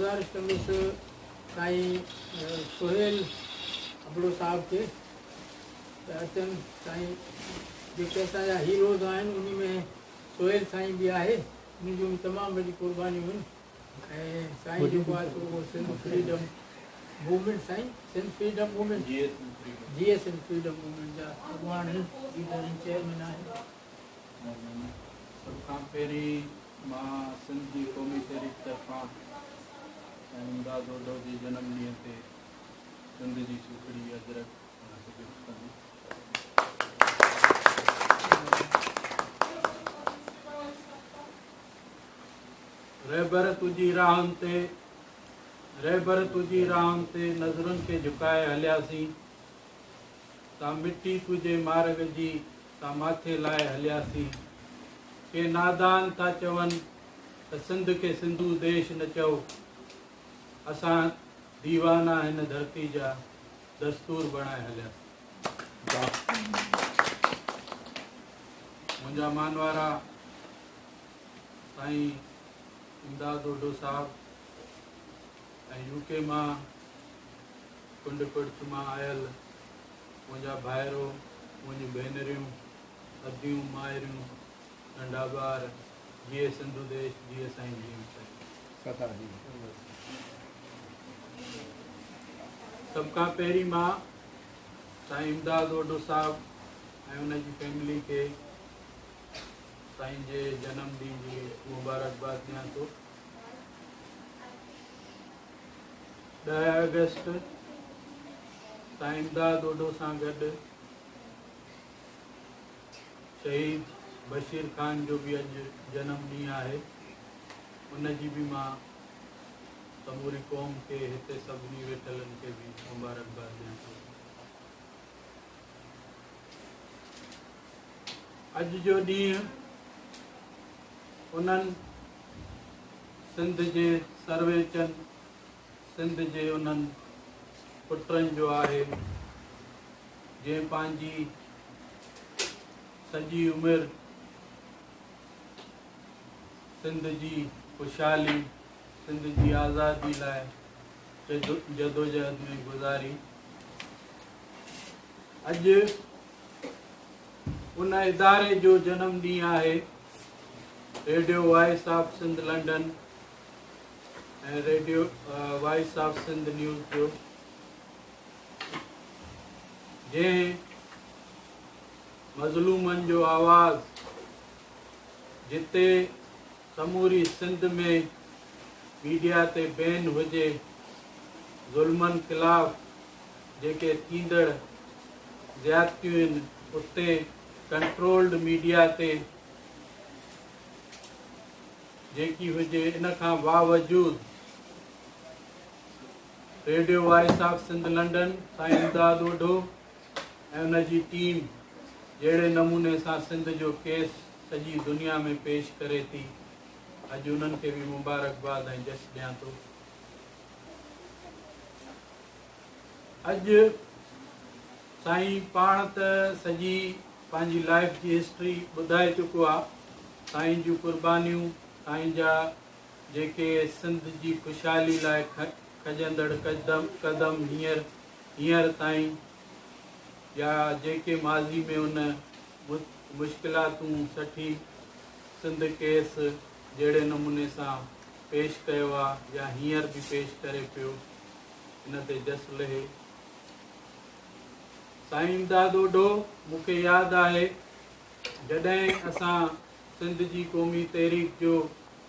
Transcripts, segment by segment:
गुज़ारिश कंदुसि साईं सोहेल अबड़ो साहब खे अचनि। साईं जेके असांजा हीरोज़ आहिनि उन में सोहेल साईं बि आहे, उन जूं तमामु वॾी क़ुर्बानियूं आहिनि। ऐं साईं जेको आहे उहो सिंध फ्रीडम मूवमेंट, साईं सिंध फ्रीडम मूवमेंट, जीए सिंध फ्रीडम मूवमेंट जा अॻुवान लीडर चेयरमैन आहिनि। सभ खां पहिरीं मां सिंध जी क़ौमी तहरीक तरफ़ां इमदाद ओडो जे जनम ॾींहं ते सिंध जी सुखड़ी अजरक कंदी। रहबर तुंहिंजी राहुनि ते नज़रुनि खे झुकाए हलियासीं, ता मिटी तुंहिंजे मार्ग जी ता माथे लाइ हलियासीं। के नादान था चवनि त सिंध खे सिंधू देश न चओ, असां दीवाना हिन धरती जा दस्तूर बणाए हलियासीं। मुंहिंजा मानवारा साईं इमदाद ओडो साहब ऐं यूके मां कुंड कुड़च मां आयल मुंहिंजा भाइरो, मुंहिंजी भेनरियूं, अदियूं माइरियूं, नंढा ॿार, जीए सिंधु देश, जीए साईं जी। सभ खां पहिरीं मां साईं इमदाद ओडो साहब ऐं उनजी फैमिली खे साईं जे जनम ॾींहं जी मुबारकबाद ॾियां थो। 10 अगस्त साईं इमदाद ओडो सां गॾु शहीद बशीर ख़ान जो बि अॼु जनम ॾींहुं आहे। उनजी बि मां समूरी क़ौम खे, हिते सभिनी वेठलनि खे बि मुबारकबाद ॾियां थो। अॼु जो ॾींहुं उन्हनि सिंध जे सर्वेचन, सिंध जे उन्हनि पुटनि जो आहे जंहिं पंहिंजी सॼी उमिरि सिंध जी ख़ुशहाली, सिंध जी आज़ादी लाइ जदोजहद में गुज़ारी। अॼु उन इदारे जो जनम ॾींहुं आहे, radio voice of Sindh London ऐं radio voice of Sindh news जो, जंहिं मज़लूमनि जो आवाज़ जिते समूरी सिंध में मीडिया ते बैन हुजे, ज़ुल्मनि ख़िलाफ़ जेके थींदड़ ज़्यादतियूं आहिनि उते कंट्रोल्ड मीडिया ते जेकी हुजे, इन खां बावजूद radio voice of Sindh London Sain Imdad ओडो ऐं उनजी टीम जहिड़े नमूने सां सिंध जो केस सॼी दुनिया में पेश करे थी, अॼु उन्हनि खे बि मुबारकबाद ऐं जस ॾियां थो। अॼु साईं पाण त सॼी पंहिंजी लाइफ जी हिस्ट्री ॿुधाए चुको आहे। साईं जूं क़ुर्बानियूं, साईं जा जेके सिंध जी ख़ुशहाली लाइ खजंदड़ कदम हींअर ताईं, या जेके माज़ी में उन मुश्किलातूं सठी सिंध केस जहिड़े नमूने सां पेश कयो आहे या हींअर बि पेश करे पियो, इन ते जस लहे। साईं इमदाद ओडो, मूंखे यादि आहे जॾहिं असां सिंध जी क़ौमी तहरीक जो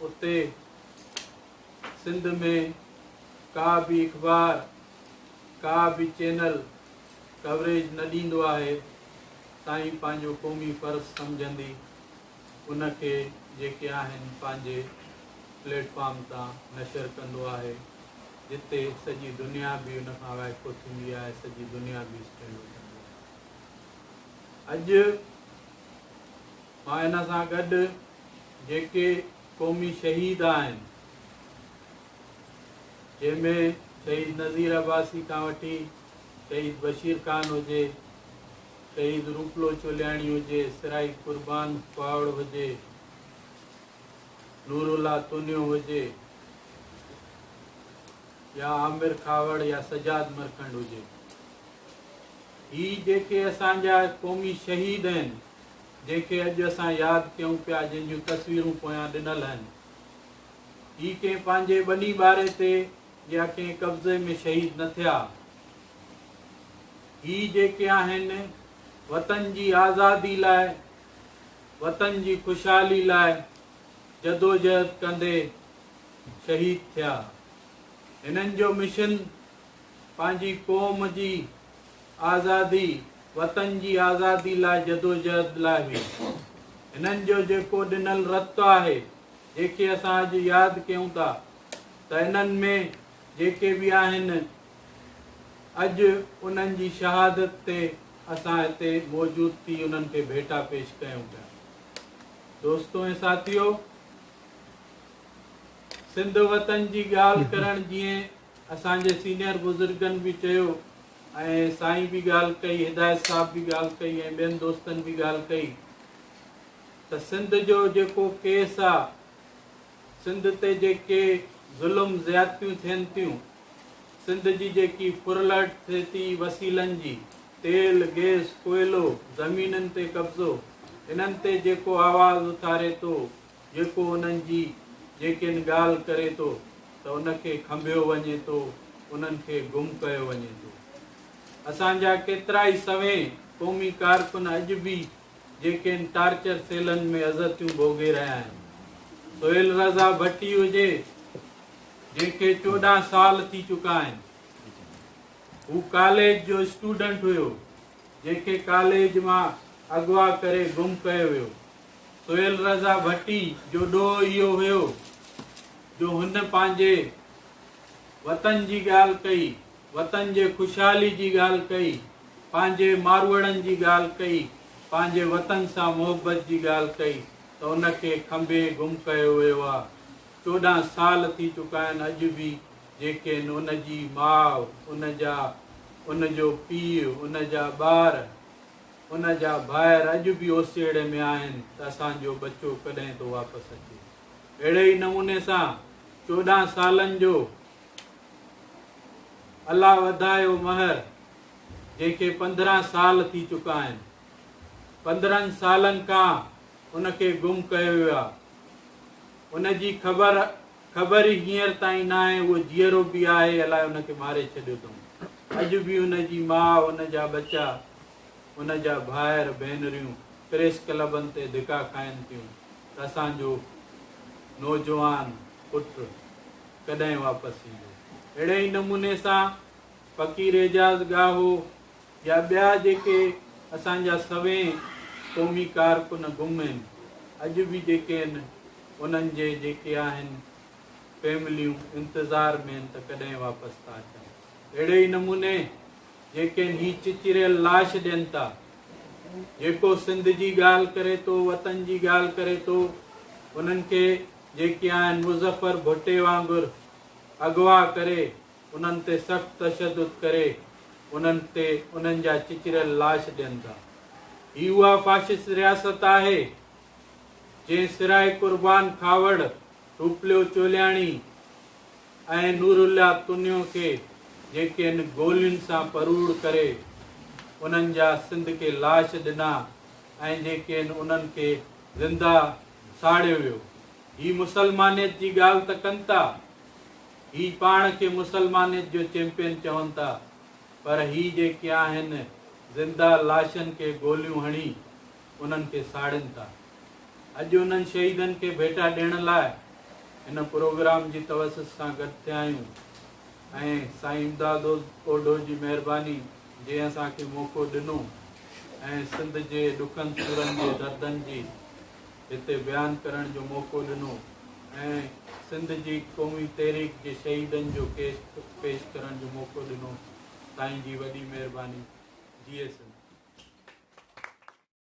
उते सिंध में का बि अख़बार, का बि चैनल कवरेज न ॾींदो आहे, साईं पंहिंजो क़ौमी फ़र्ज़ु सम्झंदी उनखे जेके आहिनि पंहिंजे प्लेटफॉर्म तां नशर कंदो आहे, जिते सॼी दुनिया बि उन खां वाइफ़ो थींदी आहे, सॼी दुनिया बि स्टैंड वठंदी आहे। अॼु मां इन सां गॾु जेके क़ौमी शहीद आहिनि, जंहिंमें शहीद नज़ीर अब्बासी खां वठी शहीद बशीर ख़ान हुजे, शहीद रूपलो चोलियाणी हुजे, सिराई कुर्बान पावड़ हुजे, नूरुल्ला तुनियो हुजे, या आमिर खावड़ या सजाद मरकंड हुजे, ही जेके असांजा क़ौमी शहीद आहिनि, जंहिंखे अॼु असां यादि कयूं पिया, जंहिंजूं तस्वीरूं पोयां ॾिनल आहिनि, ही कंहिं पंहिंजे ॿनी ॿारे ते या कंहिं कब्ज़े में शहीद न थिया। ही जेके आहिनि वतन जी आज़ादी लाइ, वतन जी ख़ुशहाली लाइ जदोजहद कंदे शहीद थिया। हिननि जो मिशन पंहिंजी क़ौम जी आज़ादी, वतन जी आज़ादी लाइ जदोजहद लाइ हुई। हिननि जो जेको ॾिनल रत आहे, जेके असां अॼु यादि कयूं था, त हिननि में जेके बि आहिनि अॼु उन्हनि जी शहादत ते असां हिते मौजूद थी उन्हनि खे भेटा पेश कयूं पिया। दोस्तों ऐं साथियो, सिंध वतन जी ॻाल्हि करणु जीअं असांजे सीनियर बुज़ुर्गनि बि चयो ऐं साईं बि ॻाल्हि कई, हिदायत साहब बि ॻाल्हि कई ऐं ॿियनि दोस्तनि बि ॻाल्हि कई, त सिंध जो जेको केस आहे, सिंध ते जेके ज़ुल्म ज़्यादतियूं थियनि थियूं, सिंध जी जेकी फुरलट थिए थी वसीलनि जी, तेल गैस कोयलो, ज़मीननि ते कब्ज़ो, इन्हनि ते जेको आवाज़ उथारे थो, जेको उन्हनि जी जेके ॻाल्हि करे थो, त उनखे खंभियो वञे थो, उन्हनि खे गुम कयो वञे थो। असांजा केतिरा ई सवें क़ौमी कारकुन अॼु बि जेके टार्चर सेलनि में अज़तियूं भोगे रहिया आहिनि। सोहेल रज़ा भट्टी हुजे, जंहिंखे 14 साल थी चुका आहिनि, हू कॉलेज जो स्टूडेंट हुयो, जंहिंखे कॉलेज मां अगवा करे गुम कयो वियो। सोहेल रज़ा भट्टी जो ॾोह इहो हुयो जो हुन पंहिंजे वतन जी ॻाल्हि कई, वतन जे ख़ुशहाली जी ॻाल्हि कई, पंहिंजे मारवड़नि जी ॻाल्हि कई, पंहिंजे वतन सां मोहबत जी ॻाल्हि कई, त उनखे खंभे गुम कयो वियो आहे। 14 साल थी चुका आहिनि, अॼु बि जेके आहिनि उनजी माउ, उनजो पीउ, उनजा ॿार, उनजा भाइर अॼु बि ओसेड़े में आहिनि त असांजो बच्चो कॾहिं थो वापसि अचे। अहिड़े ई नमूने सां 14 सालनि जो अल्लाह वधायो महर, जंहिंखे 15 साल थी चुका आहिनि, 15 सालनि खां उनखे गुम कयो वियो आहे। उनजी ख़बर ई हींअर ताईं न आहे, उहो जीअरो बि आहे, अलाए उनखे मारे छॾियो अथऊं। अॼु बि उनजी माउ, उनजा बच्चा, उनजा भाइर भेनरियूं प्रेस क्लबनि ते धिका खाइनि थियूं त असांजो नौजवान पुटु कॾहिं वापसि ईंदो। अहिड़े ई नमूने सां फ़कीर एजाज़ गाहो या ॿिया जेके असांजा सवें क़ौमी कारकुन गुम आहिनि, अॼु बि जेके आहिनि उन्हनि जे जेके आहिनि फैमिलियूं इंतज़ार में आहिनि त कॾहिं वापसि था अचनि। अहिड़े ई नमूने जेके ही चिचिरियल लाश ॾियनि था, जेको सिंध जी ॻाल्हि करे थो, वतन जी ॻाल्हि करे थो, उन्हनि खे जेके आहिनि मुज़फ़र भुट्टे वांगुरु अगवा करे, उन्हनि ते सख़्तु तशद्दुद करे, उन्हनि जा चिचिरियल लाश ॾियनि था। ही उहा फाशिस्ट रियासत आहे जंहिं सिराए कुर्बान खावड़, रूपलियो चोलियाणी ऐं नूरुल्ला तुनियो खे जेके आहिनि गोलियुनि सां परूड़ करे उन्हनि जा सिंध खे लाश ॾिना ऐं जेके आहिनि उन्हनि खे ज़िंदा साड़ियो वियो। ही मुसलमानियत जी ॻाल्हि त कनि था, ही पाण खे मुसलमानियत जो चैंपियन चवनि था, पर ही जेके आहिनि ज़िंदा लाशनि खे गोलियूं हणी उन्हनि खे साड़नि था। अॼु उन्हनि शहीदनि खे भेटा ॾियण लाइ हिन प्रोग्राम जी तवसत सां गॾु थिया आहियूं ऐं साईं इमदाद ओढो जी महिरबानी जंहिं असांखे मौक़ो ॾिनो ऐं सिंध जे ॾुखनि सूरनि जे दर्दनि जी हिते बयानु करण जो मौक़ो ॾिनो ऐं सिंध जी क़ौमी तहरीक जे शहीदनि जो केस पेश करण जो मौक़ो ॾिनो। साईं जी वॾी महिरबानी। जी सिंध।